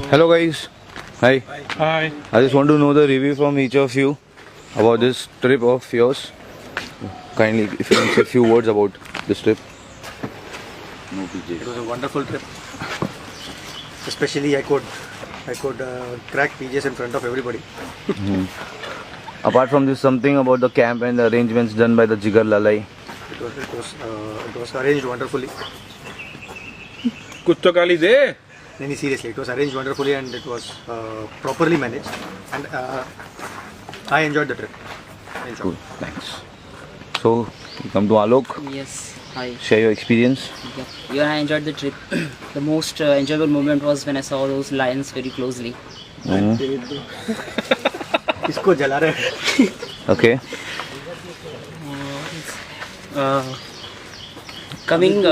Hello guys. Hi. Hi. I just want to know the review from each of you about this trip of yours. Kindly, if you can say a few words about this trip. It was a wonderful trip. Especially I could crack PJs in front of everybody. Apart from this, something about the camp and the arrangements done by the Jigar Lalai. It was arranged wonderfully. कुछ तो गाली दे. No, seriously, it was arranged wonderfully and it was properly managed. And I enjoyed the trip. Cool. Thanks. So, you come to Alok. Yes, hi. Share your experience. Yeah. Even I enjoyed the trip. The most enjoyable moment was when I saw those lions very closely. इसको जला रहे हैं. Okay. Coming,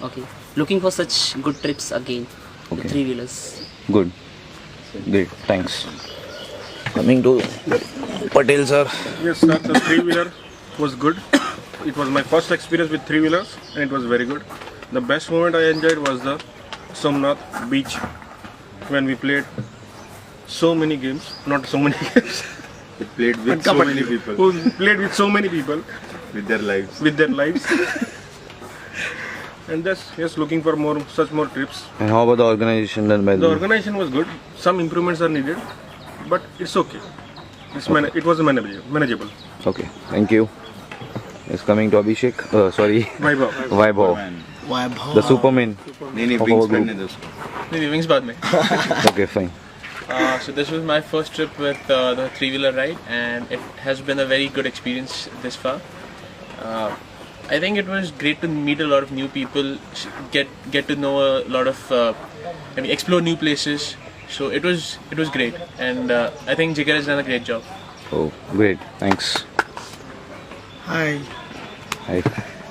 okay. Looking for such good trips again. Okay. With three-wheelers. Good. Great. Thanks. Coming to Patel sir. Yes, sir. The three-wheeler was good. It was my first experience with three-wheelers, and it was very good. The best moment I enjoyed was the Somnath beach when we played so many games. Not so many games. Played with so many people. Who played with so many people. With their lives. With their lives. And just looking for more trips. And how about the organization done by The organization was good. Some improvements are needed, but it's okay. It was manageable. Okay. Thank you. It's coming to Abhishek. Sorry. Vaibhav. The Superman. नहीं of wings our group. पहनने दो उसको. नहीं wings बाद में. Okay, fine. So this was my first trip with the three-wheeler ride, and it has been a very good experience this far. I think it was great to meet a lot of new people, get to know a lot of, explore new places. So it was great, and I think Jigar has done a great job. Oh, great. Thanks. Hi, Hi.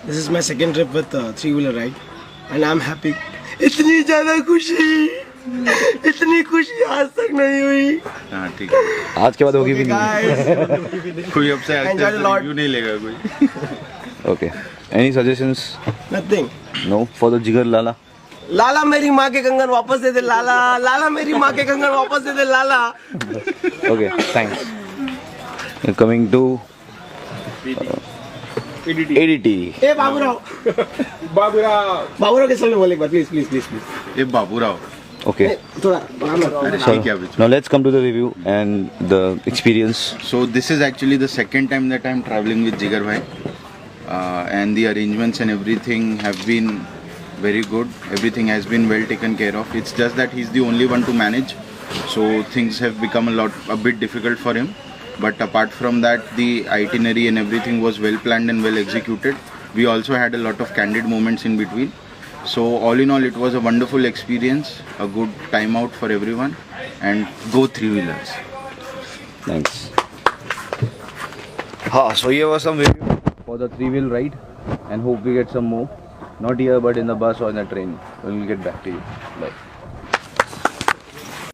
this is my second trip with three-wheeler ride and I'm happy. इतनी ज़्यादा खुशी आज तक नहीं हुई. हाँ ठीक है. आज के बाद होगी भी नहीं. Guys, कोई अब से enjoyed a lot. रिव्यू नहीं लेगा कोई. Okay. Any suggestions? Nothing. No for the Jigar Lala. लाला मेरी माँ के कंगन वापस दे दे लाला. लाला मेरी माँ के कंगन वापस दे दे लाला. Okay. Thanks. You're coming to ADT. ए बाबूराव के सामने बोले एक बार प्लीज. ये बाबूराव. Okay. थोड़ा अरे So, ठीक है अभी. now let's come to the review and the experience. So this is actually the second time that I'm traveling with Jigar bhai, and the arrangements and everything have been very good. Everything has been well taken care of. It's just that he's the only one to manage, so things have become a bit difficult for him. But apart from that, the itinerary and everything was well planned and well executed. We also had a lot of candid moments in between. So all in all, it was a wonderful experience, a good time out for everyone, and go three-wheelers. Thanks. So here was some review for the three-wheel ride, and hope we get some more. Not here, but in the bus or in the train. We'll get back to you. Bye.